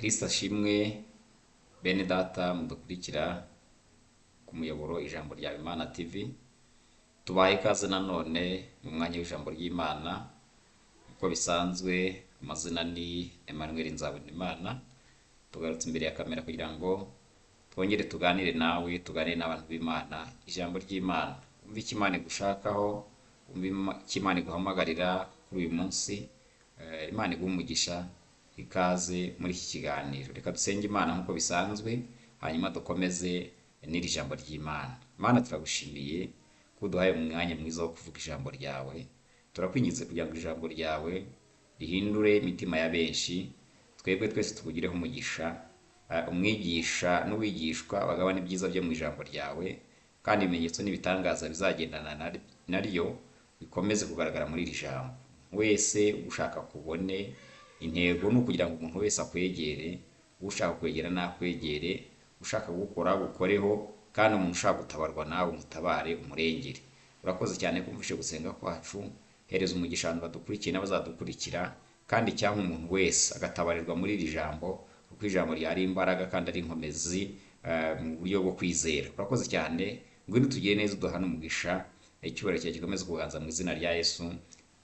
Kristo ashimwe bene data mudukurikira ku muyoboro ijambo rya Imana TV. Tubaye ikaze nanone mu mwanya w'ijambo ry'Imana. Uko bisanzwe amazina ni Emmanuel Nzabonimana. Tugarutse imbere ya kamera kugira ngo twongere tuganire nawe, tuganire n'abantu b'Imana ijambo ry'Imana. Umva icyo Imana igushakaho, umva icyo Imana iguhamagarira kuri uyu munsi. Imana iguha umugisha, ikaze muri iki kiganiro. Reka dusenge Imana nk'uko bisanzwe, hanyuma dukomeze n'iri jambo ry'Imana. Imana turagushimiye ko uduhaye umwanya mwiza wo kuvuga ijambo ryawe. Turakwinginze kugira ngo ijambo ryawe rihindure imitima ya benshi, twebwe twese tukugireho umugisha, umwigisha n'uwigishwa bagabana ibyiza byo mu ijambo ryawe, kandi ibimenyetso n'ibitangaza bizagendana naryo bikomeze kugaragara muri iri jambo. Wese ushaka kubone intego ni ukugira ngo umuntu wese akwegere, ushaka kwegera nakwegere, ushaka gukora gukoreho, kandi umuntu ushaka gutabarwa nawe umutabare umurengere. Urakoze cyane kumvishe gusenga kwacu. Hereza umugisha abantu badukurikiye n'abazadukurikira, kandi cyangwa umuntu wese agatabarirwa muri iri jambo, kuko ijambo ryari imbaraga kandi ari inkomezi mu buryo bwo kwizera. Urakoze cyane, ngwino tugire neza, uduhane umugisha, icyubahiro cyawe gikomeze kuganza mu izina rya Yesu,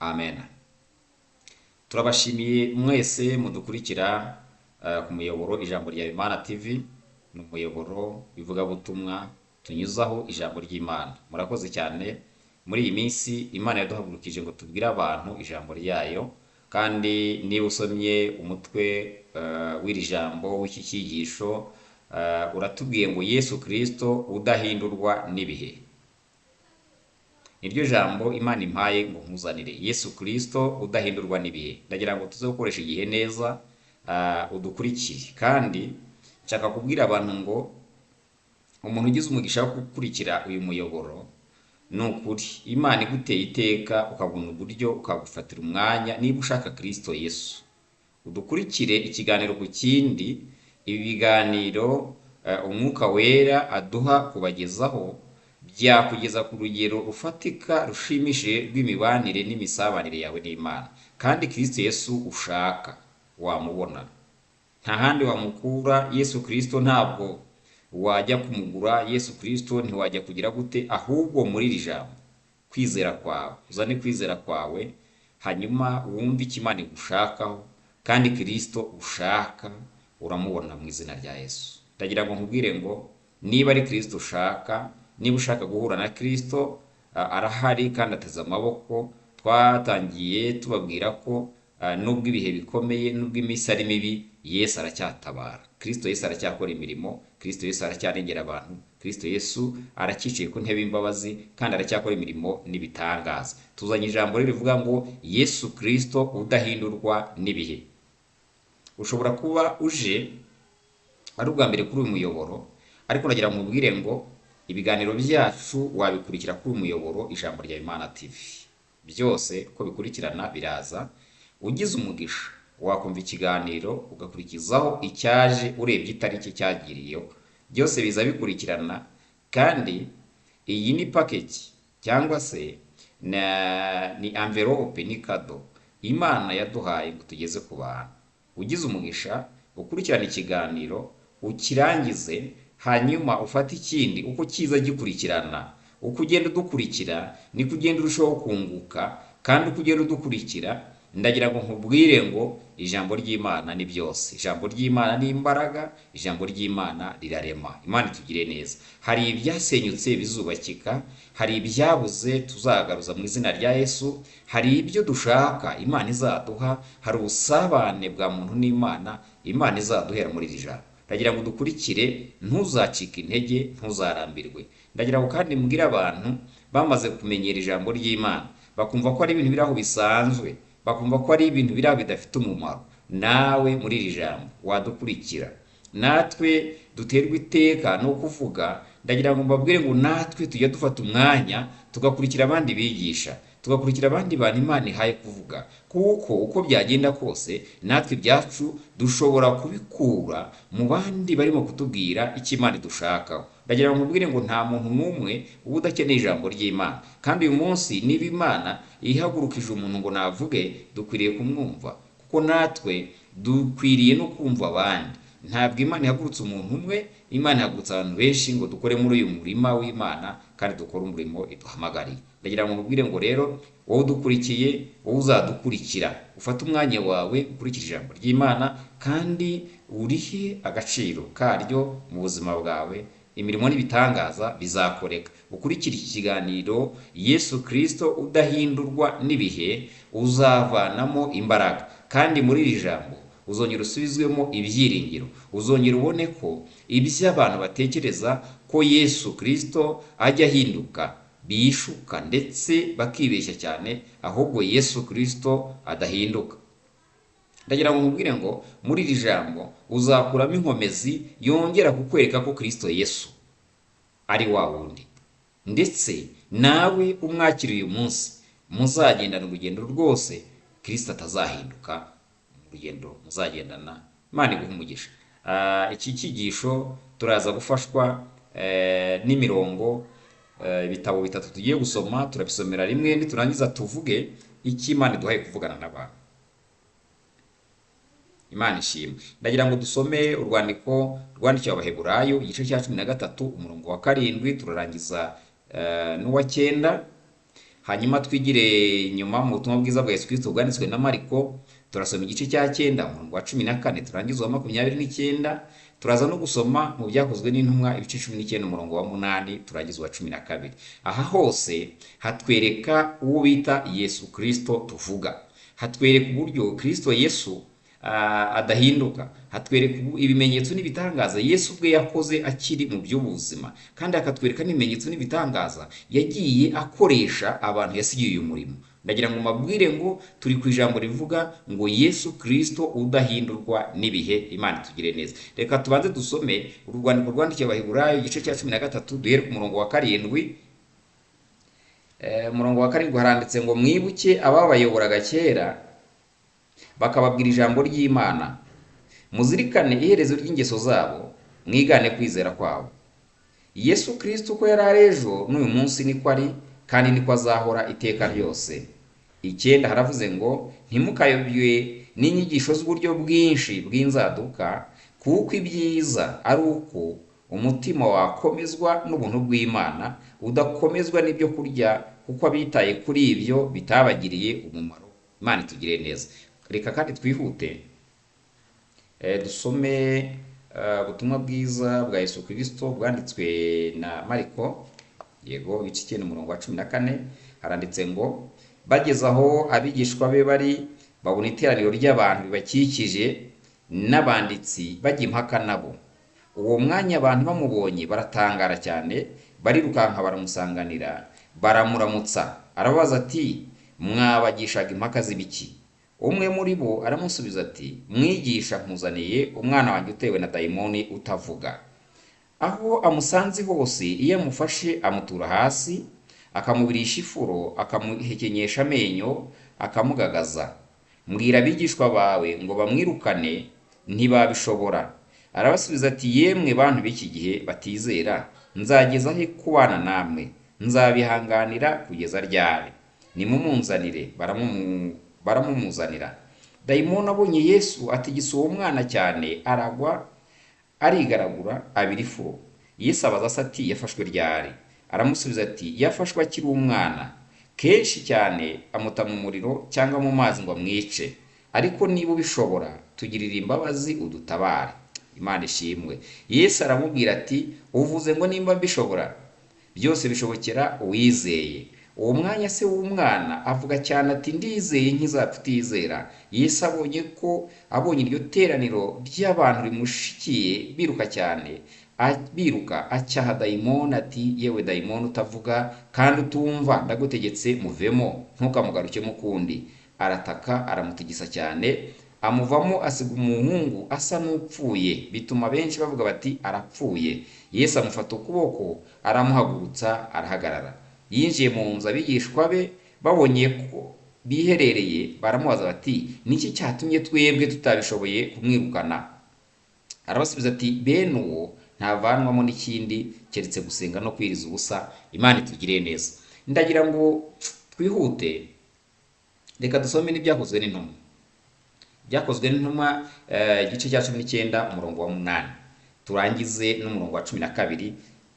amen. Turabashimiye mwese mudukurikira ku muyoboro ijambo rya Imana TV. Ni umuyoboro w'ivugabutumwa tunyuzaho ijambo ry'Imana. Murakoze cyane. Muri iyi minsi Imana yaduhagurukije ngo tubwire abantu ijambo ryayo, kandi niba usomye umutwe w'iri jambo w'iki cyigisho, uratubwiye ngo Yesu Kristo udahindurwa n'ibihe. Niryo jambo Imana impaye ngo nkuzanire, Yesu Kristo udahindurwa n'ibihe. Ndagira ngo tuze gukoresha igihe neza, udukurikiye. Kandi nshaka kubwira abantu ngo umuntu ugize umugisha wo gukurikira uyu muyoboro, ni ukuri Imana iguteye iteka, ukabona uburyo, ukagufatira umwanya. Niba ushaka Kristo Yesu, udukurikire ikiganiro ku kindi. Ibi biganiro umwuka wera aduha kubagezaho byakugeza ku rugero rufatika rushimishije rw'imibanire n'imisabanire yawe n'Imana. Kandi Kristo Yesu ushaka wamubona, nta handi wamukura. Yesu Kristo ntabwo wajya kumugura, Yesu Kristo ntiwajya kugira gute, ahubwo muri iri jambo kwizera kwawe, uzane kwizera kwawe, hanyuma wumve icyo Imana igushakaho, kandi Kristo ushaka uramubona mu izina rya Yesu. Ndagira ngo nkubwire ngo niba ari Kristo ushaka, niba ushaka guhura na Kristo, arahari kandi ateze amaboko. Twatangiye tubabwira ko nubwo ibihe bikomeye, nubwo iminsi ari mibi, Yesu aracyatabara. Kristo Yesu aracyakora imirimo, Kristo Yesu aracyarengera abantu, Kristo Yesu aracyiciye ku ntebe y'imbabazi, kandi aracyakora imirimo n'ibitangaza. Tuzanye ijambo rivuga ngo Yesu Kristo udahindurwa n'ibihe. Ushobora kuba uje ari ubwa mbere kuri uyu muyoboro, ariko nagira ngo nkubwire ngo ibiganiro byacu wabikurikira kuri uyu muyoboro ijambo rya Imana TV. Byose ko bikurikirana biraza. Ugize umugisha wakumva ikiganiro ugakurikizaho icyaje urebye itariki cyagiriyeho, byose biza bikurikirana. Kandi iyi ni package cyangwa se ni envelope, ni kado Imana yaduhaye ngo tugeze ku bantu. Ugize umugisha ukurikirana ikiganiro ukirangize, hanyuma ufate ikindi. Uko kiza gikurikirana, uko ugenda udukurikira niko ugenda urushaho kunguka, kandi uko ugenda udukurikira, ndagira ngo nkubwire ngo ijambo ry'Imana ni byose. Ijambo ry'Imana ni imbaraga, ijambo ry'Imana rirarema. Imana itugire neza. Hari ibyasenyutse bizubakika, hari ibyabuze tuzagaruza mu izina rya Yesu, hari ibyo dushaka Imana izaduha, hari ubusabane bwa muntu n'Imana Imana izaduhera muri iri jambo. Ndagira ngo dukurikire, ntuzacike intege, ntuzarambirwe. Ndagira ngo kandi mbwire abantu bamaze kumenyera ijambo ry'Imana, bakumva ko ari ibintu biri aho bisanzwe, bakumva ko ari ibintu biri aho bidafite umumaro, nawe muri iri jambo wadukurikira. Natwe duterwa iteka no kuvuga. Ndagira ngo mbabwire ngo natwe tujya dufata umwanya tugakurikira abandi bigisha, tugakurikira abandi bantu Imana ihaye kuvuga, kuko uko byagenda kose natwe ibyacu dushobora kubikura mu bandi barimo kutubwira icyo Imana idushakaho. Ndagira ngo mbabwire ngo nta muntu n'umwe uba udakeneye ijambo ry'Imana, kandi uyu munsi niba Imana ihagurukije umuntu ngo navuge, dukwiriye kumwumva, kuko natwe dukwiriye no kumva abandi. Ntabwo Imana ihagurutse umuntu umwe, Imana ihagurutse abantu benshi ngo dukore muri uyu murima w'Imana kandi dukore umurimo iduhamagariye. Ndagira ngo nkubwire ngo rero wowe udukurikiye, wowe uzadukurikira, ufate umwanya wawe ukurikira ijambo ry'Imana kandi urihe agaciro karyo mu buzima bwawe. Imirimo n'ibitangaza bizakoreka. Ukurikira iki kiganiro, Yesu Kristo udahindurwa n'ibihe uzavanamo imbaraga, kandi muri iri jambo uzongera usubizwemo ibyiringiro, uzongera ubone ko ibyo abantu batekereza ko Yesu Kristo ajya ahinduka bishuka ndetse bakibeshya cyane, ahubwo Yesu Kristo adahinduka. Ndagira ngo nkubwire ngo muri iri jambo uzakuramo inkomezi yongera kukwereka ko Kristo Yesu ari wa wundi, ndetse nawe umwakira uyu munsi muzagendana urugendo rwose Kristo atazahinduka mu rugendo muzagendana. Imana iguhe umugisha. Iki cyigisho turaza gufashwa n'imirongo ibitabo bitatu tugiye gusoma, turabisomera rimwe niturangiza tuvuge icyo Imana iduhaye kuvugana n'abantu. Imana ishimwe. Ndagira ngo dusome urwandiko rwandikiwe Abaheburayo igice cya 13 umurongo wa 7, turarangiza n'uwa 9, hanyuma twigire inyuma mu butumwa bwiza bwa Yesu Kristo bwanditswe na Mariko, turasoma igice cya 9 umurongo wa 14 turangiza uwa 29, turaza no gusoma mu byakozwe n'intumwa ibice 19 umurongo wa 8 turangiza uwa 12. Aha hose hatwereka uwo bita Yesu Kristo tuvuga, hatwereka uburyo Kristo Yesu adahinduka, hatwereka ibimenyetso n'ibitangaza Yesu ubwe yakoze akiri mu by'ubuzima, kandi akatwereka n'ibimenyetso n'ibitangaza yagiye akoresha abantu yasigiye uyu murimo. Ndagira ngo mabwire ngo turi ku ijambo rivuga ngo Yesu Kristo udahindurwa n'ibihe. Imana tugire neza. Reka tubanze dusome urwandiko rwandikiwe Abaheburayo igice cya 13 duhere ku murongo wa 7. Umurongo wa 7 haranditse ngo mwibuke ababayoboraga kera bakababwira ijambo ry'Imana, muzirikane iherezo ry'ingeso zabo, mwigane kwizera kwabo. Yesu Kristo uko yari ari ejo n'uyu munsi niko ari, kandi niko azahora iteka ryose. 9 haravuze ngo ntimukayobywe n'inyigisho z'uburyo bwinshi bw'inzaduka, kuko ibyiza ari uko umutima wakomezwa n'ubuntu bw'Imana, udakomezwa n'ibyo kurya, kuko abitaye kuri ibyo bitabagiriye umumaro. Imana itugire neza. Reka kandi twihute dusome ubutumwa bwiza bwa Yesu Kristo bwanditswe na Mariko, yego ibice 9 umurongo wa 14, haranditse ngo bageze aho abigishwa be bari, babona iteraniro ry'abantu bibakikije n'abanditsi bajya impaka nabo. Uwo mwanya abantu bamubonye baratangara cyane, barirukanka baramusanganira, baramuramutsa, arabaza ati mwabagishaga impaka z'ibiki? Umwe muri bo aramusubiza ati mwigisha, nkuzaniye umwana wanjye utewe na dayimoni utavuga. Aho amusanze hose iyo amufashe amutura hasi, akamubirisha ifuro, akamuhekenyesha amenyo, akamugagaza. Mbwira abigishwa bawe ngo bamwirukane, ntibabishobora. Arabasubiza ati yemwe bantu b'iki gihe batizera, nzageza he kubana namwe? Nzabihanganira kugeza ryari? Nimumunzanire. Baramumuzanira. Dayimoni abonye Yesu atigisa uwo mwana cyane, aragwa arigaragura abira ifuro. Yesu abaza se ati yafashwe ryari? Aramusubiza ati yafashwe akiri umwana, kenshi cyane amuta mu muriro cyangwa mu mazi ngo amwice. Ariko niba ubishobora, tugirire imbabazi udutabare. Imana ishimwe. Yesu aramubwira ati uvuze ngo nimba mbishobora? Byose bishobokera uwizeye. Uwo mwanya se w'umwana avuga cyane ati ndizeye nk'izapfa utizera. Yesu abonye iryo teraniro ry'abantu rimushikiye biruka cyane, biruka acyaha dayimoni ati yewe dayimoni utavuga kandi utumva, ndagutegetse muvemo, ntukamugarukemo ukundi. Arataka, aramutigisa cyane, amuvamo, asiga umuhungu asa n'upfuye, bituma benshi bavuga bati arapfuye. Yesu amufata ukuboko, aramuhagurutsa, arahagarara. Yinjiye mu nzu, abigishwa be babonye ko biherereye baramubaza bati niki cyatumye twebwe tutabishoboye kumwirukana? Arabasubiza ati bene uwo ntavanwamo n'ikindi keretse gusenga no kwiriza ubusa. Imana itugire neza. Ndagira ngo twihute, reka dusome n'ibyakozwe n'intumwa Byakozwe n'intumwa igice cya 19 umurongo wa 8, turangize n'umurongo wa 12,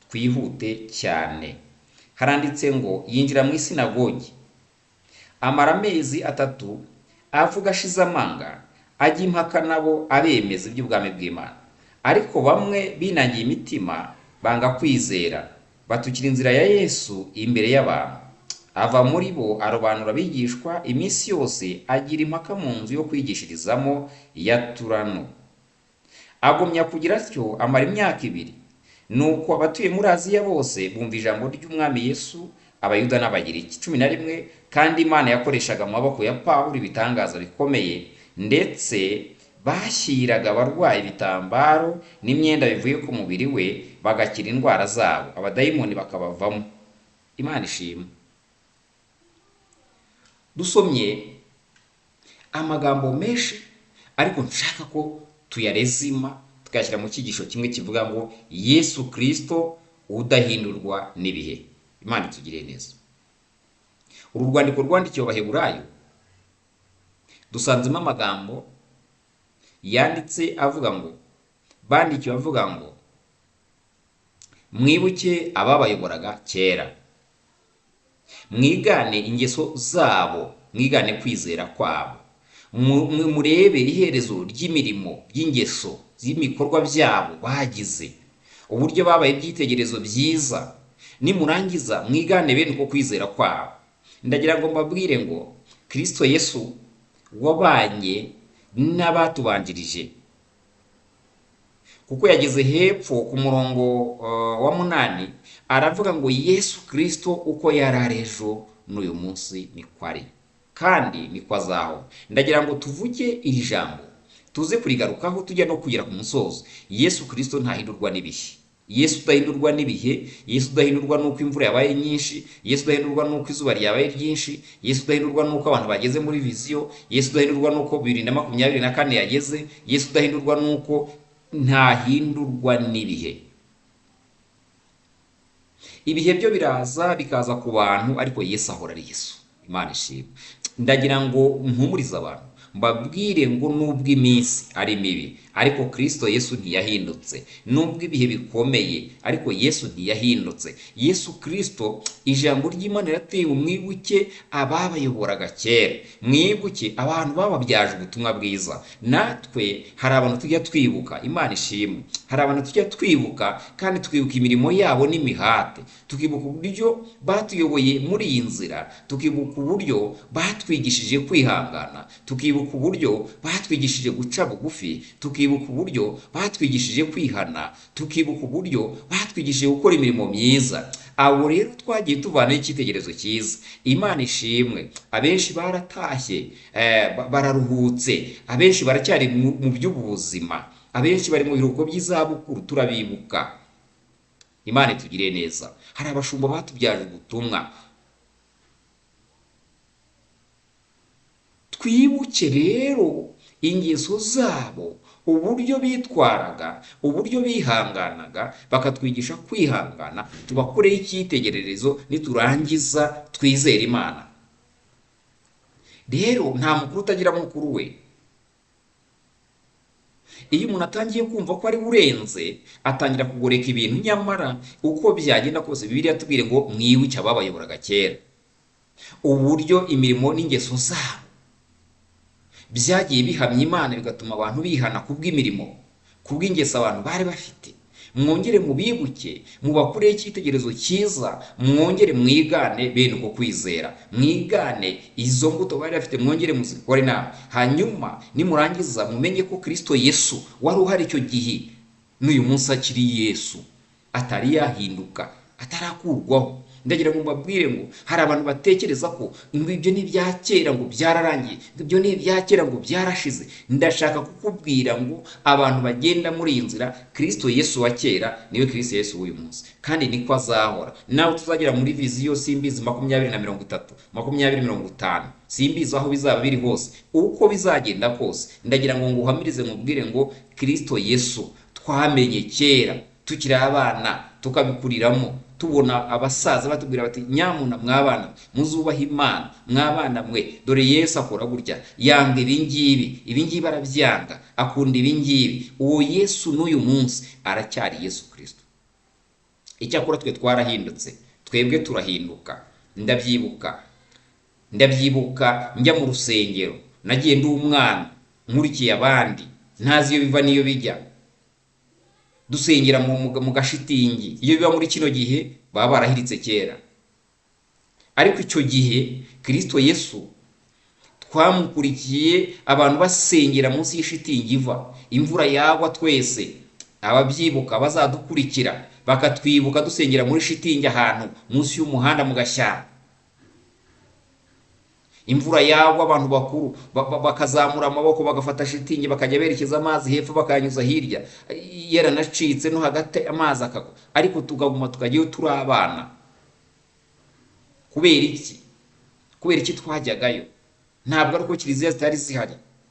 twihute cyane. Haranditse ngo yinjira mu isinagogi, amara amezi 3 avuga ashize amanga, ajya impaka nabo abemeza iby'ubwami bw'Imana. Ariko bamwe binangiye imitima banga kwizera, batukira inzira ya Yesu imbere y'abantu. Ava muri bo arobanura abigishwa iminsi yose, agira impaka mu nzu yo kwigishirizamo ya Turano. Agumya kugira atyo amara imyaka 2. Nuko abatuye muri Aziya bose bumva ijambo ry'Umwami Yesu, Abayuda n'Abagiriki. 11. Kandi Imana yakoreshaga amaboko ya Pawulo ibitangaza bikomeye, ndetse bashyiraga abarwayi ibitambaro n'imyenda bivuye ku mubiri we, bagakira indwara zabo, abadayimoni bakabavamo. Imana ishimwe. Dusomye amagambo menshi, ariko nshaka ko tuyarezima tukayashyira mu cyigisho kimwe kivuga ngo Yesu Kristo udahindurwa n'ibihe. Imana itugirire neza. Uru rwandiko rwandikiwe Abaheburayo dusanzemo amagambo yanditse avuga ngo, bandikiwe avuga ngo mwibuke ababayoboraga kera, mwigane ingeso zabo, mwigane kwizera kwabo, murebe iherezo ry'imirimo y'ingeso z'imikorwa byabo bagize, uburyo babaye ibyitegerezo byiza. Nimurangiza mwigane bene uko kwizera kwabo. Ndagira ngo mbabwire ngo Kristo Yesu wabanye n'abatubanjirije, kuko yageze hepfo ku murongo wa 8 aravuga ngo Yesu Kristo uko yari ejo n'uyu munsi niko ari, kandi niko azaho. Ndagira ngo tuvuge iri jambo, tuze kurigarukaho tujya no kugera ku musozo. Yesu Kristo ntahindurwa n'ibihe. Yesu udahindurwa n'ibihe. Yesu udahindurwa n'uko imvura yabaye nyinshi. Yesu udahindurwa n'uko izuba ryabaye ryinshi. Yesu udahindurwa n'uko abantu bageze muri viziyo. Yesu udahindurwa n'uko 2024 yageze. Yesu udahindurwa n'uko ntahindurwa n'ibihe. Ibihe byo biraza bikaza ku bantu, ariko Yesu ahora ari Yesu. Imana ishimwe. Ndagira ngo mpumurize abantu, mbabwire ngo nubwo iminsi ari mibi, ariko Kristo Yesu ntiyahindutse. Nubwo ibihe bikomeye, ariko Yesu ntiyahindutse. Yesu Kristo, ijambo ry'Imana rirateye mwibuke ababayoboraga kera, mwibuke abantu bababyaje ubutumwa bwiza. Natwe hari abantu tujya twibuka. Imana ishimwe. Hari abantu tujya twibuka, kandi twibuka imirimo yabo n'imihate, tukibuka uburyo batuyoboye muri iyi nzira, tukibuka uburyo batwigishije kwihangana, tukibuka uburyo batwigishije guca bugufi, tukibuka uburyo batwigishije kwihana, tukibuka uburyo batwigishije gukora imirimo myiza. Abo rero twagiye tuvanaho icyitegererezo cyiza. Imana ishimwe. Abenshi baratashye, bararuhutse, abenshi baracyari mu by'ubuzima, abenshi bari mu biruhuko by'izabukuru, turabibuka. Imana itugire neza. Hari abashumba batubyaje ubutumwa. Twibuke rero ingeso zabo, uburyo bitwaraga, uburyo bihanganaga, bakatwigisha kwihangana, tubakoreho icyitegererezo. Niturangiza twizere Imana. Rero nta mukuru utagira mukuru we. Iyo umuntu atangiye kumva ko ari urenze, atangira kugoreka ibintu. Nyamara uko byagenda kose, Bibiliya tubwire ngo mwibuke ababayoboraga kera, uburyo imirimo n'ingeso zabo byagiye bihamya Imana, bigatuma abantu bihana kubw'imirimo, kubw'ingeso abantu bari bafite. Mwongere mubibuke, mubakureho icyitegererezo cyiza, mwongere mwigane bene uko kwizera, mwigane izo mbuto bari bafite, mwongere muzikore nawe. Hanyuma nimurangiza mumenye ko Kristo Yesu wari uhari icyo gihe n'uyu munsi akiri Yesu, atari yahinduka, atarakurwaho. Ndagira ngo mbabwire ngo hari abantu batekereza ko ibyo ni ibya kera ngo byararangiye, ibyo ni ibya kera ngo byarashize. Ndashaka kukubwira ngo abantu bagenda muri iyi nzira, Kristo Yesu wa kera niwe Kristo Yesu w'uyu munsi, kandi niko azahora. Nawe tuzagera muri viziyo simbizi 2030, 2050, simbizi aho bizaba biri hose, uko bizagenda kose. Ndagira ngo nguhamirize nkubwire ngo Kristo Yesu twamenye kera tukiri abana, tukabikuriramo, tubona abasaza batubwira bati nyamuna mwabana muzubaha Imana, mwabana mwe dore Yesu akora gutya, yanga ibingibi arabyanga, akunda ibingibi. Uwo Yesu n'uyu munsi aracyari Yesu Kristo. Icyakora twe twarahindutse, twebwe turahinduka. Ndabyibuka njya mu rusengero, nagiye ndi umwana nkurikiye abandi, ntazi iyo biva n'iyo bijya, dusengera mu gashitingi. Iyo biba muri kino gihe baba barahiritse kera, ariko icyo gihe Kristo Yesu twamukurikiye abantu basengera munsi y'ishitingi iva, imvura yagwa twese. Ababyibuka bazadukurikira bakatwibuka dusengera muri shitingi ahantu munsi y'umuhanda mu Gashyara. Imvura yagwa abantu bakuru bakazamura amaboko bagafata shitingi bakajya berekeza amazi hepfo bakanyuza hirya, yaranacitse no hagati amazi akagwa, ariko tugaguma tukajyayo turi abana. Kubera iki twajyagayo? Ntabwo ari uko kiliziya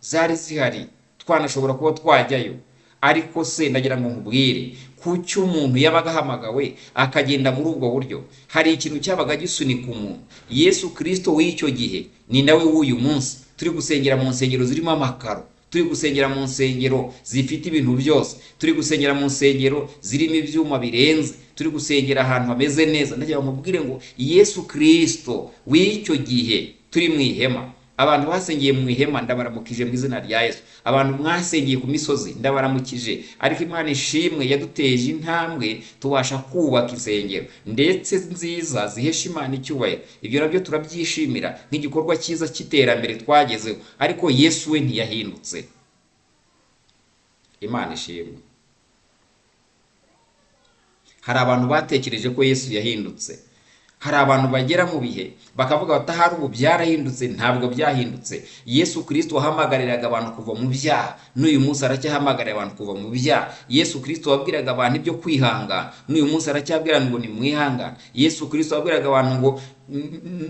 zari zihari twanashobora kuba twajyayo, ariko se ndagira ngo nkubwire kuki umuntu yabaga ahamagawe akagenda muri ubwo buryo. Hari ikintu cyabaga gisunika umuntu. Yesu Kristo w'icyo gihe ni nawe w'uyu munsi. Turi gusengera mu nsengero zirimo amakaro, turi gusengera mu nsengero zifite ibintu byose, turi gusengera mu nsengero zirimo ibyuma birenze, turi gusengera ahantu hameze neza. Ndagira ngo mubwire ngo Yesu Kristo w'icyo gihe turi mu ihema. Abantu basengeye mu ihema ndabaramukije mu izina rya Yesu. Abantu mwasengeye ku misozi ndabaramukije. Ariko Imana ishimwe yaduteje intambwe tubasha kubaka insengero ndetse nziza zihesha Imana icyubahiro. Ibyo nabyo turabyishimira nk'igikorwa cyiza cy'iterambere twagezeho, ariko Yesu we ntiyahindutse. Imana ishimwe. Hari abantu batekereje ko Yesu yahindutse. Hari abantu bagera mu bihe bakavuga bati ahari ubu byarahindutse. Ntabwo byahindutse. Yesu Kristo wahamagariraga abantu kuva mu byaha, n'uyu munsi aracyahamagarira abantu kuva mu byaha. Yesu Kristo wabwiraga abantu ibyo kwihangana, n'uyu munsi aracyabwira ngo nimwihangane. Yesu Kristo wabwiraga abantu ngo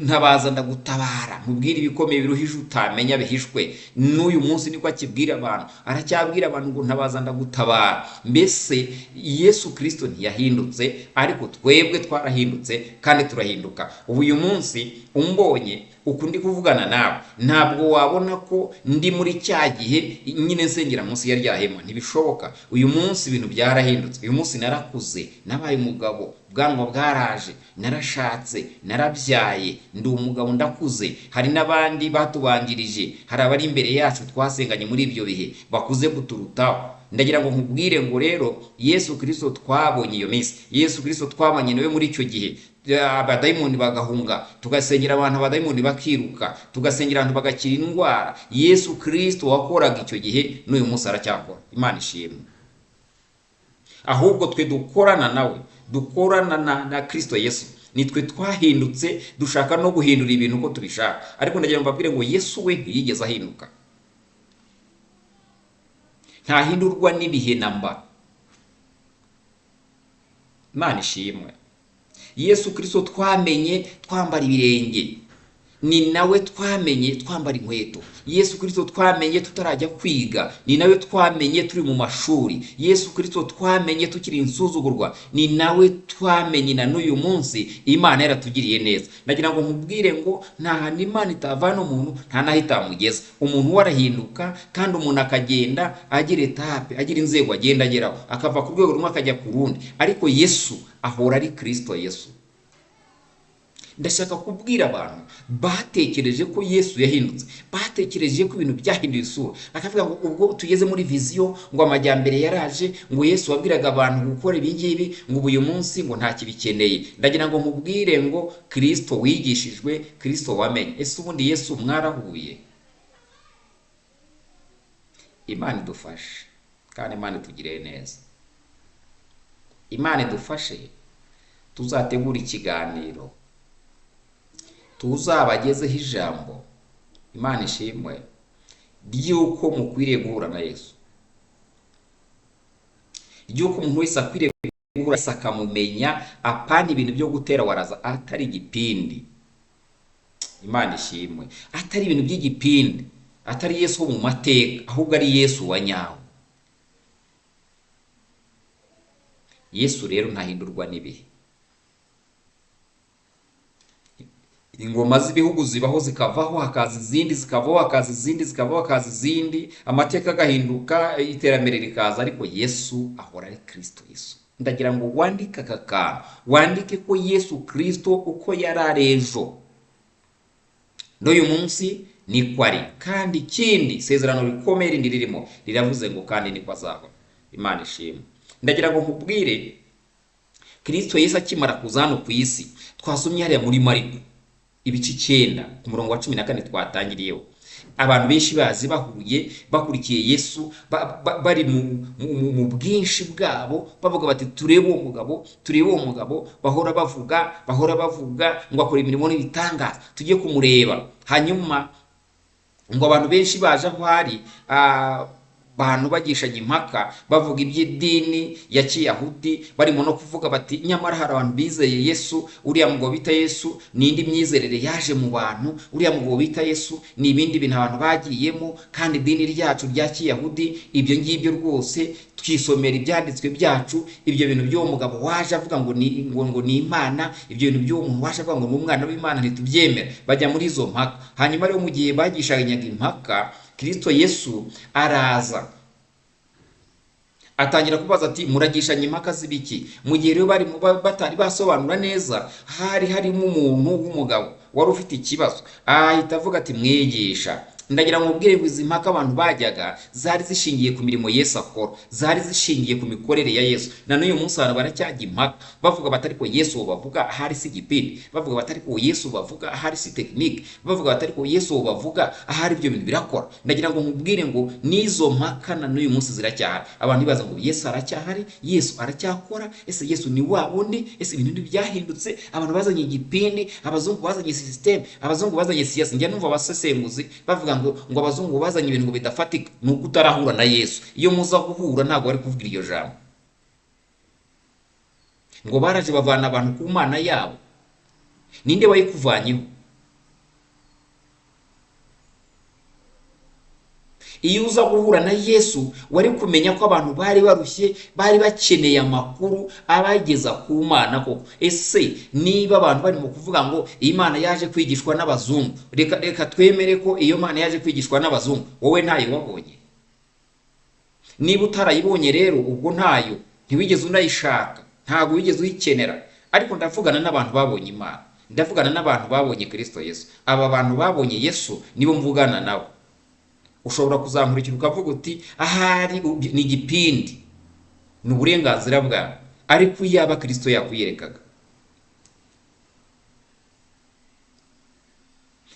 ntabaza ndagutabara, mubwire ibikomeye biruhije utamenya bihishwe, n'uyu munsi niko akibwira abantu. Aracyabwira abantu ngo ntabaza ndagutabara. Mbese Yesu Kristo ntiyahindutse, ariko twebwe twarahindutse kandi turahinduka. Ubu uyu munsi umbonye uku ndi kuvugana nawe, ntabwo wabona ko ndi muri cya gihe nyine nsengera munsi ya rya hema. Ntibishoboka. Uyu munsi ibintu byarahindutse. Uyu munsi narakuze, nabaye umugabo, ubwanwa bwaraje, narashatse, narabyaye, ndi umugabo ndakuze. Hari n'abandi batubanjirije, hari abari imbere yacu twasenganye muri ibyo bihe bakuze kuturutaho. Ndagira ngo nkubwire ngo rero Yesu Kristo twabonye iyo minsi, Yesu Kristo twabanye nawe muri icyo gihe, abadayimoni bagahunga, tugasengera abantu abadayimoni bakiruka, tugasengera abantu bagakira indwara. Yesu Kristo wakoraga icyo gihe n'uyu munsi aracyakora. Imana ishimwe. Ahubwo twe dukorana nawe, dukorana na Kristo Yesu, nitwe twahindutse dushaka no guhindura ibintu uko tubishaka. Ariko ndagira ngo mbabwire ngo Yesu we ntiyigeze ahinduka, ntahindurwa n'ibihe namba. Imana ishimwe. Yesu Kristo twamenye twambara ibirenge, ni nawe twamenye twambara inkweto. Yesu Kristo twamenye tutarajya kwiga, ni nawe twamenye turi mu mashuri. Yesu Kristo twamenye tukiri insuzugurwa, ni nawe twamenye na n'uyu munsi Imana yaratugiriye neza. Ndagira ngo nkubwire ngo nta hantu Imana itavana umuntu, nta naho itamugeza. Umuntu warahinduka, kandi umuntu akagenda agira etape, agira inzego agenda ageraho, akava ku rwego rumwe akajya ku rundi. Ariko Yesu ahora ari Kristo Yesu. Ndashaka kubwira abantu batekereje ko Yesu yahindutse, batekereje ko ibintu byahinduye isura, akavuga ngo ubwo tugeze muri viziyo ngo amajyambere yaraje, ngo Yesu wabwiraga abantu gukora ibi ngibi, ngo uyu munsi ngo nta kibikeneye. Ndagira ngo mubwire ngo Kristo wigishijwe, Kristo wamenye. Ese ubundi Yesu mwarahuye? Imana idufashe kandi Imana itugirire neza. Imana idufashe tuzategura ikiganiro, tuzabagezeho ijambo, Imana ishimwe, ry'uko mukwiriye guhura na Yesu, ry'uko umuntu wese akwiriye guhura Yesu akamumenya, apana ibintu byo gutera waraza, atari igipindi. Imana ishimwe. Atari ibintu by'igipindi, atari Yesu wo mu mateka, ahubwo ari Yesu wa nyawo. Yesu rero ntahindurwa n'ibihe. ingoma z'ibihugu zibaho zikavaho, hakaza izindi, zikavaho hakaza izindi, zikavaho hakaza izindi, amateka agahinduka, iterambere rikaza, ariko Yesu ahora ari Kristo Yesu. Ndagira ngo wandike aka kantu, wandike ko Yesu Kristo uko yari ari ejo n'uyu munsi niko ari, kandi ikindi isezerano rikomeye rindi ririmo riravuze ngo kandi niko azahora. Imana ishimwe. Ndagira ngo nkubwire, Kristo Yesu akimara kuza hano ku isi, twasomye hariya muri Mariko ibice 9 ku murongo wa 14 twatangiriyeho, abantu benshi bazi bahuye bakurikiye Yesu, bari mu bwinshi bwabo, bavuga bati turebe uwo mugabo, bahora bavuga ngo akora imirimo n'ibitangaza, tujye kumureba. Hanyuma ngo abantu benshi baje aho hari, abantu bagishanya impaka bavuga iby'idini ya Kiyahudi, barimo no kuvuga bati nyamara hari abantu bizeye Yesu, uriya mugabo bita Yesu ni indi myizerere yaje mu bantu, uriya mugabo bita Yesu ni ibindi bintu abantu bagiyemo, kandi idini ryacu rya Kiyahudi ibyo ngibyo rwose twisomera ibyanditswe byacu, ibyo bintu by'uwo mugabo waje avuga ngo ni Imana, ibyo bintu by'uwo muntu waje avuga ngo ni umwana w'Imana ntitubyemera. Bajya muri izo mpaka. Hanyuma rero mu gihe bagishanyaga impaka, Kristo Yesu araza atangira kubaza ati muragishanya impaka z'ibiki? Mu gihe rero batari basobanura neza, hari harimo umuntu w'umugabo wari ufite ikibazo, ahita avuga ati mwigisha, ndagira ngo ubwire ngo izi mpaka abantu bajyaga zari zishingiye ku mirimo Yesu akora, zari zishingiye ku mikorere ya Yesu. Na n'uyu munsi abantu baracyajya impaka, bavuga batari ko Yesu bavuga ahari si igipindi, bavuga batari ko Yesu bavuga ahari si tekinike, bavuga batari ko Yesu bavuga ahari ibyo bintu birakora. Ndagira ngo nkubwire ngo n'izo mpaka na n'uyu munsi ziracyahari. Abantu bibaza ngo Yesu aracyahari, Yesu aracyakora, ese Yesu ni wa wundi, ese ibintu ntibyahindutse? Abantu bazanye igipindi, abazungu bazanye system, abazungu bazanye siyansi. Njya numva abasesenguzi bavuga ngo abazungu bazanye ibintu ngo bidafatika. Ni uko utarahura na Yesu. Iyo muza guhura ntabwo bari kuvuga iryo jambo. Ngo baraje bavana abantu ku Mana yabo. Ninde wayikuvanyeho? Iyo uza guhura na Yesu wari kumenya ko abantu bari barushye, bari bakeneye amakuru abageza ku Mana koko. Ese niba abantu bari mu kuvuga ngo Imana yaje kwigishwa n'abazungu, reka twemere ko iyo Mana yaje kwigishwa n'abazungu, wowe ntayo wabonye? Niba utarayibonye rero ubwo ntayo, ntiwigeze unayishaka, ntabwo wigeze uyikenera. Ariko ndavugana n'abantu babonye Imana, ndavugana n'abantu babonye Kristo Yesu. Aba bantu babonye Yesu nibo mvugana nabo. Ushobora kuzamurikira ukavuga uti ahari ni igipindi, ni uburenganzira bwawe, ariko yaba Kristo yakwiyerekaga.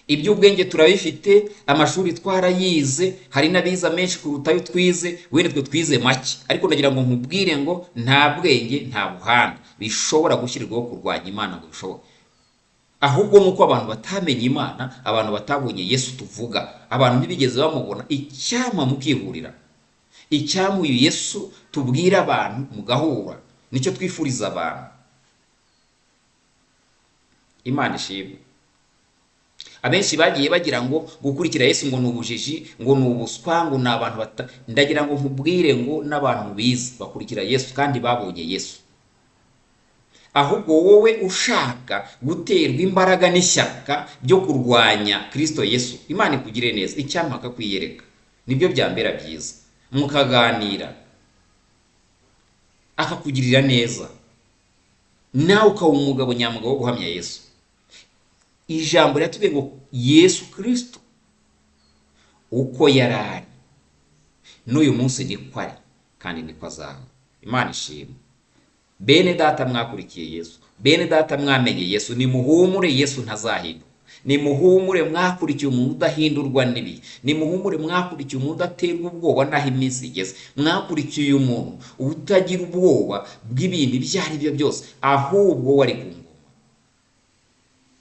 Iby'ubwenge turabifite, amashuri twarayize, hari n'abiza menshi kuruta ayo twize, wene twe twize make. Ariko ndagira ngo nkubwire ngo nta bwenge nta buhanga bishobora gushyirirwaho kurwanya Imana ngo bishoboke. Ahubwo nuko abantu batamenye Imana, abantu batabonye Yesu tuvuga, abantu ntibigeze bamubona. Icyama mukihurira, icyamu Yesu tubwira abantu mugahura, nicyo twifuriza abantu. Imana ishimwe. Abenshi bagiye bagira ngo gukurikira Yesu ngo n'ubujiji, ngo n'ubuswa, ngo n'abantu ndagira ngo nkubwire ngo n'abantu bize bakurikira Yesu kandi babonye Yesu. Ahubwo wowe ushaka guterwa imbaraga n'ishyaka byo kurwanya Kristo Yesu, Imana ikugire neza, icyampa akakwiyereka. Nibyo byambera byiza, mukaganira akakugirira neza, nawe ukaba umugabo nyamugabo wo guhamya Yesu. Ijambo riratubwiye ngo Yesu Kristo uko yari ari n'uyu munsi niko ari kandi niko azahora. Imana ishimwe. Bene data mwakurikiye Yesu, bene data mwamenye Yesu, nimuhumure, Yesu ntazahinduka. Nimuhumure mwakurikiye umuntu udahindurwa n'ibihe, nimuhumure mwakurikiye umuntu udaterwa ubwoba naho iminsi igeze, mwakurikiye umuntu utagira ubwoba bw'ibintu ibyo ari byo byose, ahubwo wari ku ngoma.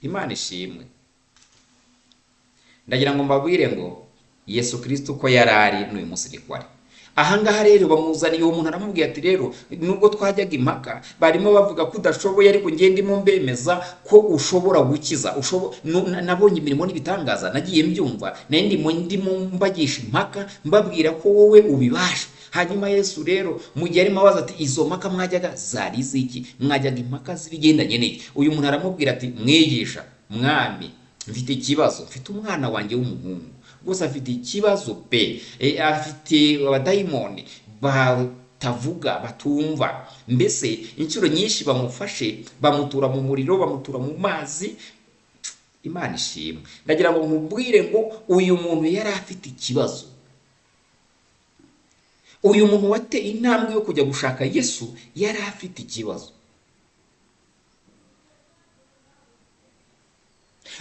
Imana ishimwe. Ndagira ngo mbabwire ngo Yesu Kristo uko yari ari n'uyu munsi niko ari. Ahangaha rero bamuzaniye uwo muntu, aramubwiye ati rero nubwo twajyaga impaka barimo bavuga ko udashoboye, ariko ngiye ndimo mbemeza ko ushobora gukiza. Nabonye imirimo n'ibitangaza, nagiye mbyumva, ndimo mbagisha impaka mbabwira ko wowe ubibasha. Hanyuma Yesu rero mu gihe arimo abaza ati izo mpaka mwajyaga zari iziki? Mwajyaga impaka zibigendanye n'iki? Uyu muntu aramubwira ati mwigisha, mwami mfite ikibazo, mfite umwana wanjye w'umuhungu rwose afite ikibazo pe, afite abadayimoni batavuga batumva, mbese inshuro nyinshi bamufashe bamutura mu muriro, bamutura mu mazi. Imana ishimwe. Ndagira ngo nkubwire ngo uyu muntu yari afite ikibazo, uyu muntu wateye intambwe yo kujya gushaka Yesu yari afite ikibazo,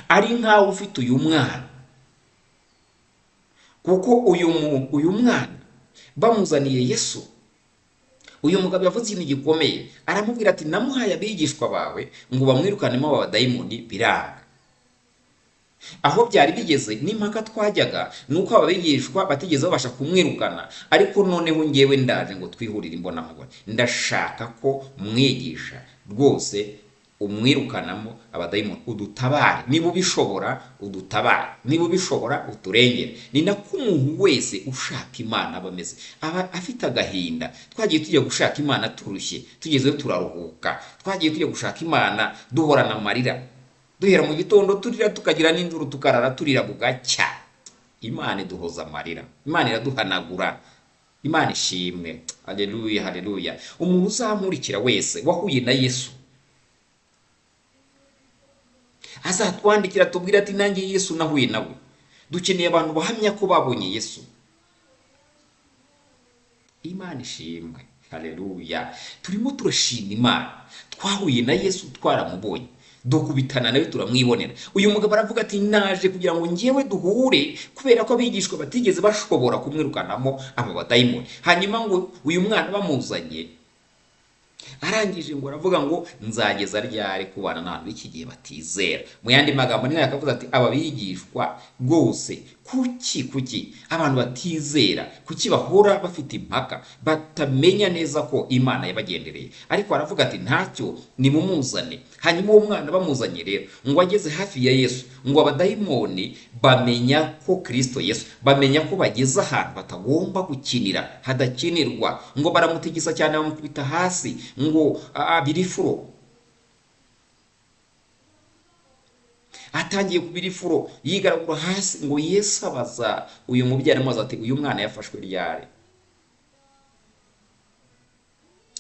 ari nkaho ufite uyu mwana, kuko uyu mwana bamuzaniye Yesu, uyu mugabo yavuze ikintu gikomeye, aramubwira ati namuhaye abigishwa bawe ngo bamwirukanemo aba badayimoni biranga. Aho byari bigeze n'impaka twajyaga nuko ababigishwa batigeze babasha kumwirukana, ariko noneho ngewe ndaje ngo twihurire imbonankubone, ndashaka ko mwigisha rwose umwirukanamo abadayimoni, udutabare niba ubishobora, udutabare niba ubishobora, uturengere. Ni nako umuntu wese ushaka Imana aba ameze, aba afite agahinda. Twagiye tujya gushaka Imana turushye, tugezeyo turaruhuka, twagiye tujya gushaka Imana duhorana amarira, duhera mu gitondo turira tukagira n'induru tukarara turira bugacya. Imana iduhoza amarira, Imana iraduhanagura. Imana ishimwe. Haleluya, haleluya. Umuntu uzamurikira wese wahuye na Yesu azatwandikira tubwira ati nanjye Yesu nahuye nawe. Dukeneye abantu bahamya ko babonye Yesu. Imana ishimwe. Haleluya. Turimo turashima Imana, twahuye na Yesu, twaramubonye, dukubitana nawe turamwibonera. Uyu mugabo aravuga ati naje kugira ngo ngewe duhure, kubera ko abigishwa batigeze bashobora kumwirukanamo aba badayimoni. Hanyuma ngo uyu mwana bamuzanye, arangije ngo aravuga ngo nzageza ryari kubana n'abantu b'iki gihe batizera. Mu yandi magambo niyo yakavuze ati aba bigishwa rwose kuki abantu batizera, kuki bahora bafite impaka, batamenya neza ko Imana yabagendereye. Ariko aravuga ati ntacyo, nimumuzane. Hanyuma uwo mwana bamuzanye rero, ngo ageze hafi ya Yesu, ngo abadayimoni bamenya ko Kristo Yesu, bamenya ko bageze ahantu batagomba gukinira, hadakinirwa. Ngo baramutigisa cyane, bamukubita hasi, ngo abirifuro. Atangiye kubirifuro, yigaragura hasi. Ngo Yesu abaza uyu mubyeyi, aramubaza ati uyu mwana yafashwe ryari?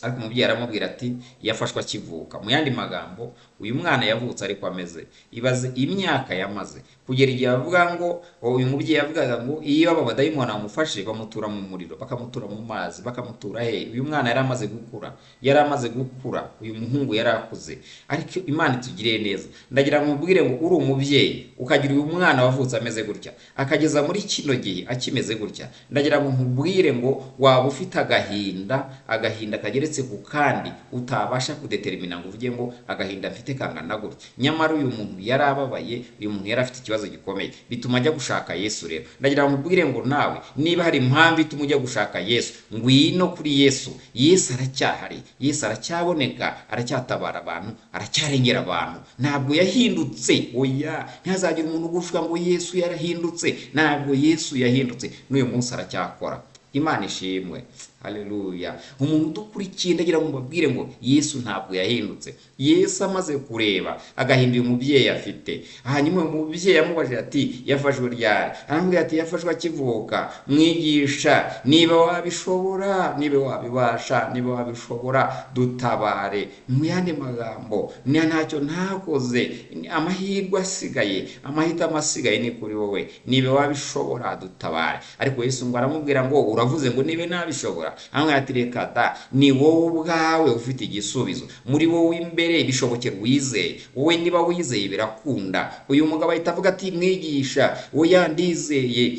Ariko umubyeyi aramubwira ati yafashwe akivuka. Mu yandi magambo uyu mwana yavutse ariko ameze. Ibaze imyaka yamaze kugera igihe avuga ngo, uyu mubyeyi yavugaga ngo iyo aba badayimoni bamufashe bamutura mu muriro, bakamutura mu mazi, bakamutura he. Uyu mwana yari amaze gukura, uyu muhungu yari akuze. Ariko Imana itugiriye neza. Ndagira ngo mubwire ngo uri umubyeyi ukagira uyu mwana wavutse ameze gutya, akageza muri kino gihe akimeze gutya, ndagira ngo nkubwire ngo waba ufite agahinda kageretse ku kandi utabasha kudetermina ngo uvuge ngo agahinda mfite kangana gutya. Nyamara uyu muntu yari ababaye, uyu muntu yari afite ikibazo gikomeye, bituma ajya gushaka Yesu. Rero ndagira ngo mubwire ngo nawe niba hari impamvu ituma ujya gushaka Yesu, ngwino kuri Yesu. Yesu aracyahari, Yesu aracyaboneka, aracyatabara abantu, aracyarengera abantu. Ntabwo yahindutse. Oya, ntihazagira umuntu uguvuga ngo Yesu yarahindutse. Ntabwo Yesu yahindutse, n'uyu munsi aracyakora. Imana ishimwe. Haleluya. Umuntu udukurikiye ndagira ngo mbabwire ngo Yesu ntabwo yahindutse. Yesu amaze kureba agahinda uyu mubyeyi afite, hanyuma uyu mubyeyi yamubajije ati yafashwe ryari? Aramubwira ati yafashwe akivuka. Mwigisha, niba wabishobora, niba wabibasha, niba wabishobora, dutabare. Mu yandi magambo, ntacyo ntakoze, amahirwe asigaye, amahitamo asigaye ni kuri wowe. Niba wabishobora, dutabare. Ariko Yesu ngo aramubwira ngo uravuze ngo niba nabishobora. Amwe ati reka da, ni wowe ubwawe ufite igisubizo. Muri wowe imbere bishobokera wizeye. Wowe niba wizeye birakunda. Uyu mugabo ahita avuga ati mwigisha, oya ndizeye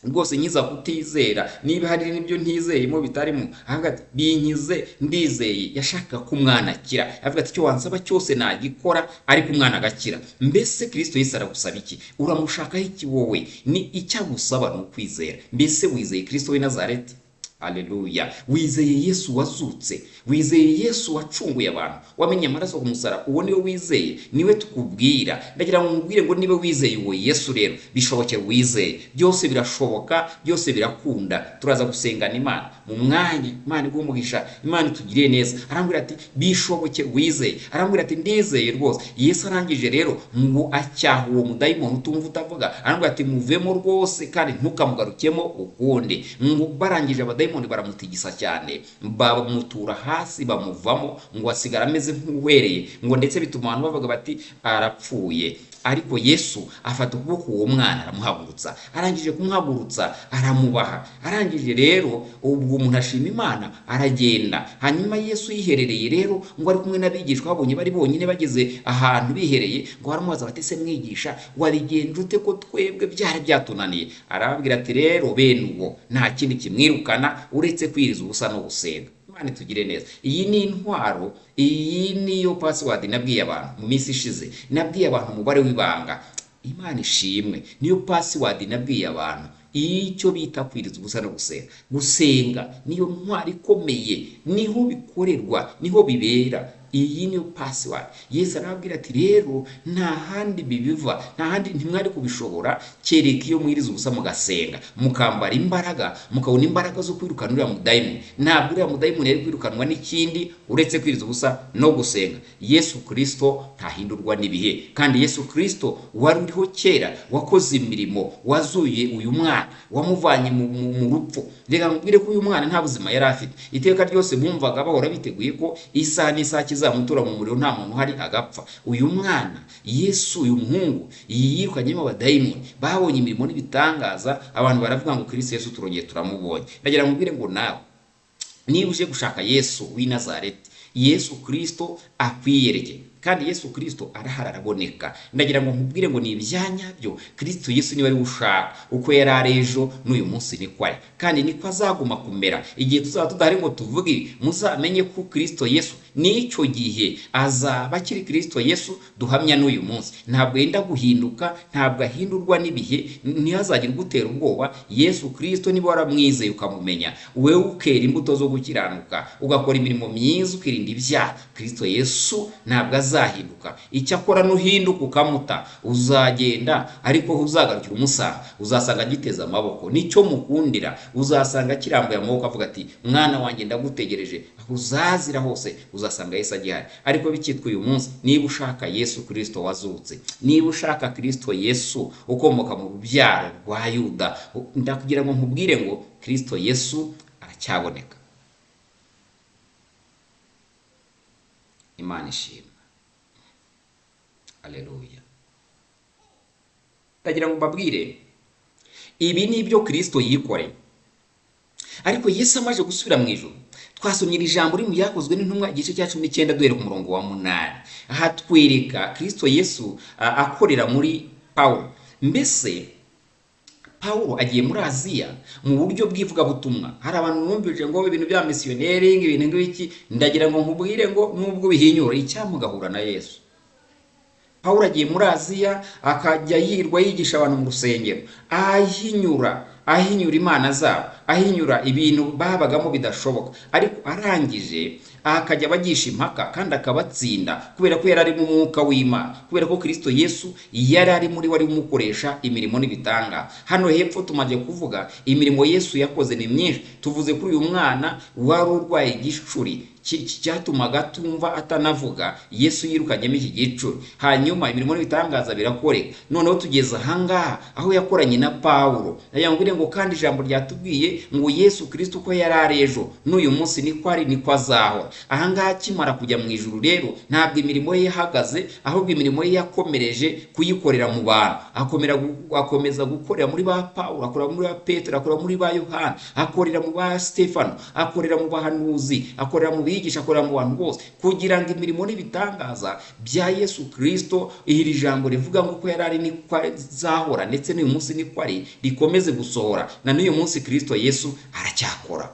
rwose, nkiza kutizera. Niba hari n'ibyo ntizeyemo bitarimo, avuga ati binkize, ndizeye. Yashaka ko umwana akira, avuga ati icyo wansaba cyose nagikora, ariko umwana agakira. Mbese Kristo Yesu aragusaba iki? Uramushakaho iki wowe? Ni icyo agusaba ni ukwizera. Mbese wizeye Kristo w'i Nazareti? Haleluya. Wizeye Yesu wazutse, wizeye Yesu wacunguye abantu, wamenye amaraso ku musaraba. Uwo niwe wizeye, niwe tukubwira. Ndagira ngo nkubwire ngo niba wizeye uwo Yesu rero bishobokera wizeye. Byose birashoboka, byose birakunda. Turaza gusengana Imana mu mwanya. Imana iguhe umugisha, Imana itugiriye neza. Arambwira ati bishoboke wizeye, arambwira ati ndizeye rwose. Yesu arangije rero ngo acyaha uwo mudayimoni utumva utavuga, arambwira ati muvemo rwose kandi ntukamugarukemo ukundi. Ngo barangije abadayimoni baramutigisa cyane, bamutura hasi bamuvamo, ngo asigara ameze nk'uwereye, ngo ndetse bituma abantu bavuga bati arapfuye. Ariko Yesu afata ukuboko uwo mwana aramuhagurutsa, arangije kumuhagurutsa aramubaha. Arangije rero ubwo umuntu ashima Imana aragenda. Hanyuma Yesu yiherereye rero ngo ari kumwe n'abigishwa, babonye bari bonyine bageze ahantu bihereye, ngo baramubaza bati se mwigisha wabigenje ute ko twebwe byari byatunaniye? Arababwira ati rero bene uwo nta kindi kimwirukana uretse kwiriza ubusa no gusenga. Imana itugire neza. Iyi ni intwaro, iyi niyo password nabwiye abantu mu minsi ishize, nabwiye abantu umubare w'ibanga. Imana ishimwe, niyo password nabwiye abantu, icyo bita kwiriza ubusa no gusenga. Gusenga niyo ntwaro ikomeye, niho bikorerwa, niho bibera. Iyi niyo password. Yesu arababwira ati rero nta handi bibiva, nta handi ntimwari kubishobora kereka iyo mwiriza ubusa mugasenga, mukambara imbaraga, mukabona imbaraga zo kwirukana uriya mudayimoni. Ntabwo uriya mudayimoni yari kwirukanwa n'ikindi uretse kwiriza ubusa no gusenga. Yesu Kristo ntahindurwa n'ibihe, kandi Yesu Kristo wari uriho kera, wakoze imirimo, wazuye uyu mwana, wamuvanye mu rupfu. Reka mbwire ko uyu mwana nta buzima yari afite. Iteka ryose bumvaga bahora biteguye ko isaha n'isaha kizamutura mu muriro nta muntu uhari agapfa. Uyu mwana Yesu, uyu muhungu yirukanyemo abadayimoni, babonye imirimo n'ibitangaza, abantu baravuga ngo Kristo Yesu turongeye turamubonye. Ndagira ngo mbwire ngo nawe niba uje gushaka Yesu w'i Nazareti, Yesu Kristo akwiyereke, kandi Yesu Kristo arahari araboneka. Ndagira ngo nkubwire ngo ni ibyanyabyo, Kristo Yesu niwe ari ushaka. Uko yari ari ejo n'uyu munsi niko ari, kandi niko azaguma kumera. Igihe tuzaba tudahari ngo tuvuge, muzamenye ko Kristo Yesu n'icyo gihe azaba akiri Kristo Yesu duhamya n'uyu munsi. Ntabwo yenda guhinduka, ntabwo ahindurwa n'ibihe, ntihazagire gutera ubwoba. Yesu Kristo niba waramwizeye ukamumenya, wewe ukera imbuto zo gukiranuka, ugakora imirimo myiza, ukirinda ibyaha, Kristo Yesu ntabwo azahinduka. Icyo akora nuhinduka ukamuta, uzagenda ariko uzagarukira umusanga, uzasanga agiteza amaboko. Nicyo mukundira, uzasanga kirambuye amaboko avuga ati mwana wanjye ndagutegereje. Uzazira hose uzasanga Yesu agihari. Ariko bikitwa uyu munsi, niba ushaka Yesu Kristo wazutse, niba ushaka Kristo Yesu ukomoka mu rubyaro rwa Yuda, ndakugira ngo nkubwire ngo Kristo Yesu aracyaboneka. Imana ishimwe. Haleluya. Ndagira ngo mbabwire ibi ni ibyo Kristo yikoreye. Ariko Yesu amaje gusubira mu ijuru, twasomye iri jambo riri mu Byakozwe n'Intumwa igice cya 19 duhere ku murongo wa 8. Aha twereka Kristo Yesu akorera muri Paulo. Mbese Paulo agiye muri Aziya mu buryo bw'ivugabutumwa. Hari abantu bumvije ngo ibintu bya missionary, ibintu ng'iki. Ndagira ngo nkubwire ngo nubwo bihinyura icyamugahura na Yesu. Paulo agiye muri Aziya, akajya yirwa yigisha abantu mu rusengero, ahinyura Imana zabo, ahinyura ibintu babagamo bidashoboka. Ariko arangije akajya bagisha impaka kandi akabatsinda, kubera ko yari ari mu mwuka w'Imana, kubera ko Kristo Yesu yari ari muri wari umukoresha imirimo n'ibitanga. Hano hepfo tumaze kuvuga imirimo Yesu yakoze ni myinshi. Tuvuze kuri uyu mwana wari urwaye igicuri cyatumaga tumva atanavuga, Yesu yirukanyemo iki gicuri. Hanyuma imirimo n'ibitangaza birakoreka. Noneho tugeze ahangaha aho yakoranye na Paulo. Yambwire ngo kandi ijambo ryatubwiye ngo Yesu Kristo uko yari ari ejo n'uyu munsi niko ari, niko azahora. Ahangaha kimara kujya mu ijuru rero, ntabwo imirimo ye yahagaze, ahubwo imirimo ye yakomereje kuyikorera mu bantu. Akomeza gukorera muri ba Paulo, akorera muri ba Petero, akorera muri ba Yohana, akorera mu ba Stefano, akorera mu bahanuzi, akorera mu bigisha, akorera mu bantu bose, kugira ngo imirimo n'ibitangaza bya Yesu Kristo, iri jambo rivuga ngo ko yari ari niko azahora ndetse n'uyu munsi niko ari, rikomeze gusohora. Na n'uyu munsi Kristo Yesu aracyakora.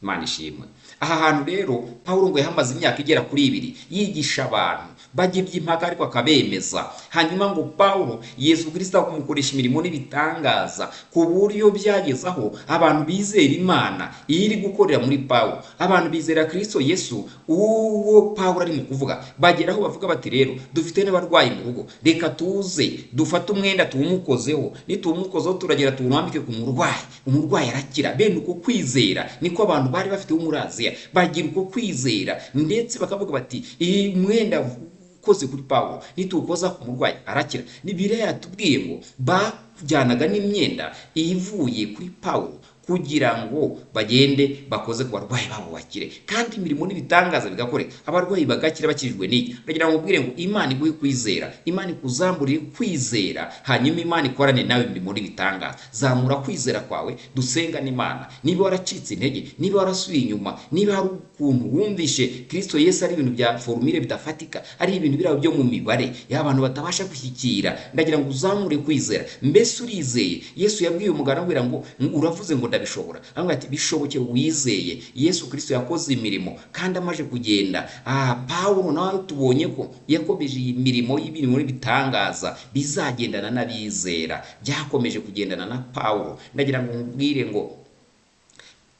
Imana ishimwe. Aha hantu rero Pawulo ngo yahamaze imyaka igera kuri 2 yigisha abantu bajya iby'impaka ariko akabemeza. Hanyuma ngo Pawulo Yesu Kristo akumukoresha imirimo n'ibitangaza ku buryo byageze aho abantu bizera Imana iri gukorera muri Pawulo. Abantu bizera Kristo Yesu uwo Pawulo ari mu kuvuga, bageraho bavuga bati rero dufite n'abarwayi mu rugo, reka tuze dufate umwenda tuwumukozeho, nituwumukozeho turagera tuwurambike ku murwayi, umurwayi arakira. Bene uko kwizera niko abantu bari bafite muri Aziya, bagira uko kwizera ndetse bakavuga bati iyi mwenda ukoze kuri Pawulo nituwukoza ku murwayi arakira. Ni Bibiliya yatubwiye ngo bajyanaga n'imyenda ivuye kuri Pawulo kugira ngo bagende bakoze ku barwayi babo bakire, kandi imirimo n'ibitangaza bigakoreka, abarwayi bagakira bakirijwe n'iki. Ndagira ngo mbwire ngo Imana iguhe kwizera, Imana ikuzamburire kwizera, hanyuma Imana ikorane nawe imirimo n'ibitangaza. Zamura kwizera kwawe, dusenga n'Imana. Niba waracitse intege, niba warasubiye inyuma, niba hari ukuntu wumvishe Kristo Yesu ari ibintu bya formule bidafatika, ari ibintu birabo byo mu mibare y'abantu batabasha gushyikira, ndagira ngo uzamure kwizera. Mbese urizeye? Yesu yabwiye umugabo abwira ngo uravuze ngo ndabishobora, avuga ati bishoboke wizeye. Yesu Kristo yakoze imirimo kandi amaje kugenda. Pawulo nawe tubonye ko yakomeje imirimo y'ibintu bitangaza bizagendana n'abizera, byakomeje kugendana na Pawulo. Ndagira ngo nkubwire ngo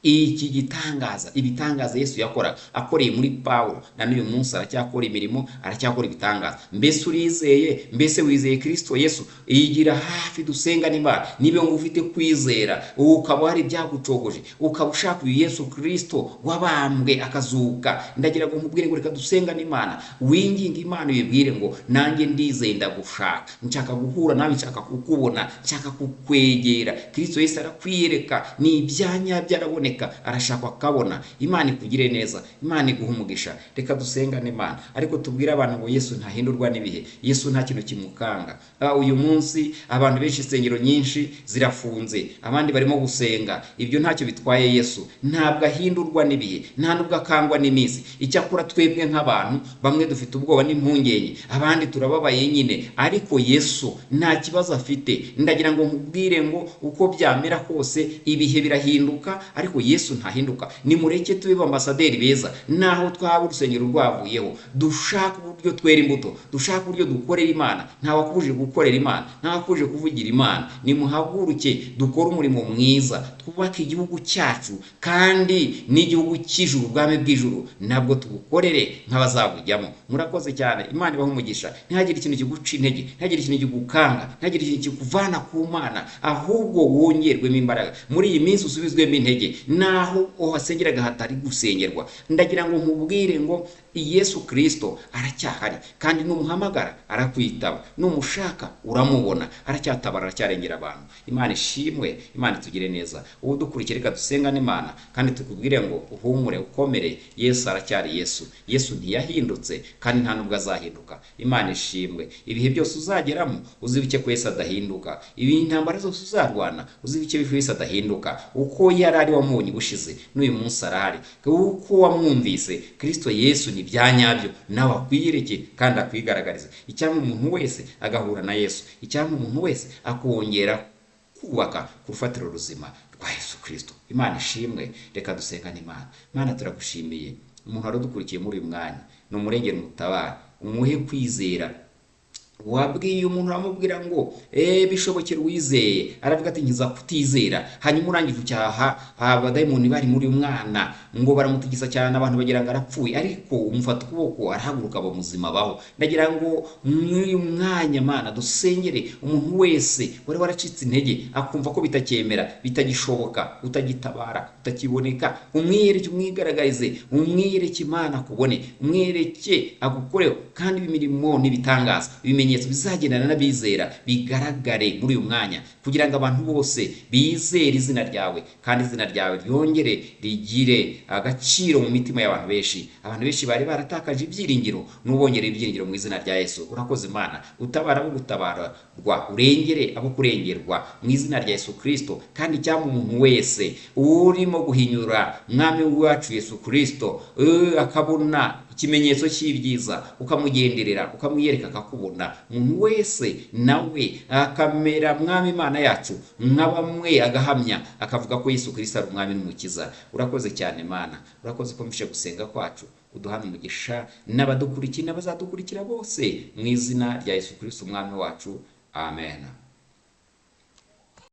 iki gitangaza, ibitangaza Yesu yakora akoreye muri Pawulo na n'uyu munsi aracyakora imirimo, aracyakora ibitangaza. Mbese urizeye? Mbese wizeye Kristo Yesu? Igira hafi dusenga n'Imana. Niba ngo ufite kwizera ukaba hari byagucogoje, ukaba ushaka uyu Yesu Kristo wabambwe akazuka, ndagira ngo nkubwire ngo reka dusenga n'Imana, winginga Imana ubibwire ngo nanjye ndizeye, ndagushaka, nshaka guhura nawe, nshaka kukubona, nshaka kukwegera. Kristo Yesu arakwiyereka, ni ibyanya byarabone arashaka akabona. Imana ikugire neza, Imana iguha umugisha. Reka dusenga n'Imana ariko tubwire abantu ngo Yesu ntahindurwa n'ibihe, Yesu nta kintu kimukanga. Uyu munsi abantu benshi insengero nyinshi zirafunze, abandi barimo gusenga, ibyo ntacyo bitwaye. Yesu ntabwo ahindurwa n'ibihe, nta nubwo akangwa n'iminsi. Icyakora twebwe nk'abantu bamwe dufite ubwoba n'impungenge, abandi turababaye nyine, ariko Yesu nta kibazo afite. Ndagira ngo nkubwire ngo uko byamera kose ibihe birahinduka, ariko Yesu ntahinduka. Nimureke tube ambasaderi beza, naho twaba urusengero rwavuyeho, dushaka uburyo twera imbuto, dushaka uburyo dukorera Imana. Ntawakubujije gukorera Imana, ntawakubujije kuvugira Imana. Nimuhaguruke dukore umurimo mwiza, twubake igihugu cyacu kandi n'igihugu cy'ijuru, ubwami bw'ijuru nabwo tubukorere nk'abazabujyamo. Murakoze cyane, Imana ibahe umugisha. Ntihagire ikintu kiguca intege, ntihagire ikintu kigukanga, ntihagire ikintu kikuvana ku Mana, ahubwo wongerwemo imbaraga. Muri iyi minsi usubizwemo intege, naho uhasengeraga hatari gusengerwa. Ndagira ngo nkubwire ngo Yesu Kristo aracyahari kandi numuhamagara arakwitaba, numushaka uramubona, aracyatabara, aracyarengera abantu. Imana ishimwe, Imana tugire neza. Ubu dukurikire reka dusenga n'Imana kandi tukubwire ngo uhumure, ukomere. Yesu aracyari Yesu, Yesu ntiyahindutse kandi nta nubwo azahinduka. Imana ishimwe. Ibihe byose uzageramo uzibike ko Yesu adahinduka, ibi intambara zose uzarwana uzibike ko Yesu adahinduka. Uko yarari wamubonye ubushize n'uyu munsi arahari, uko wamwumvise Kristo Yesu ni byanyabyo, nawe akwiyereke kandi akwigaragarize. Icyampa umuntu wese agahura na Yesu, icyampa umuntu wese akongera kubaka ku rufatiro ruzima rwa Yesu Kristo. Imana ishimwe. Reka dusenga n'Imana. Mana turagushimiye, umuntu aradukurikiye muri uyu mwanya, ni umurengera umutabara, umuhe kwizera. Wabwiye umuntu aramubwira ngo bishobokera uwizeye, aravuga ati nkiza kutizera. Hanyuma urangije ucyaha abadayimoni bari muri umwana ngo baramutigisa cyane, abantu bagira ngo arapfuye, ariko umufata ukuboko arahaguruka aba muzima baho. Ndagira ngo muri uyu mwanya Mana dusengere umuntu wese wari waracitse intege akumva ko bitacyemera, bitagishoboka, utagitabara, utakiboneka, umwiyereke, umwigaragarize, umwiyereke Imana kubone, umwiyereke agukoreho, kandi imirimo n'ibitangaza bizagendana n'abizera bigaragare muri uyu mwanya, kugira ngo abantu bose bizere izina ryawe, kandi izina ryawe ryongere rigire agaciro mu mitima y'abantu benshi. Abantu benshi bari baratakaje ibyiringiro, n'ubongere ibyiringiro mu izina rya Yesu. Urakoze Imana, utabara abo gutabarwa, urengere abo kurengerwa mu izina rya Yesu Kristo. kandi cyangwa umuntu wese urimo guhinyura mwami wacu Yesu Kristo akabona ikimenyetso cy'ibyiza, ukamugenderera, ukamwiyereka akakubona, umuntu wese nawe akamera mwami Imana yacu nka bamwe, agahamya akavuga ko Yesu Kristo ari umwami n'umukiza. Urakoze cyane Mana, urakoze ko mfishe gusenga kwacu, uduhane umugisha n'abadukurikiye n'abazadukurikira bose, mu izina rya Yesu Kristo umwami wacu, amen.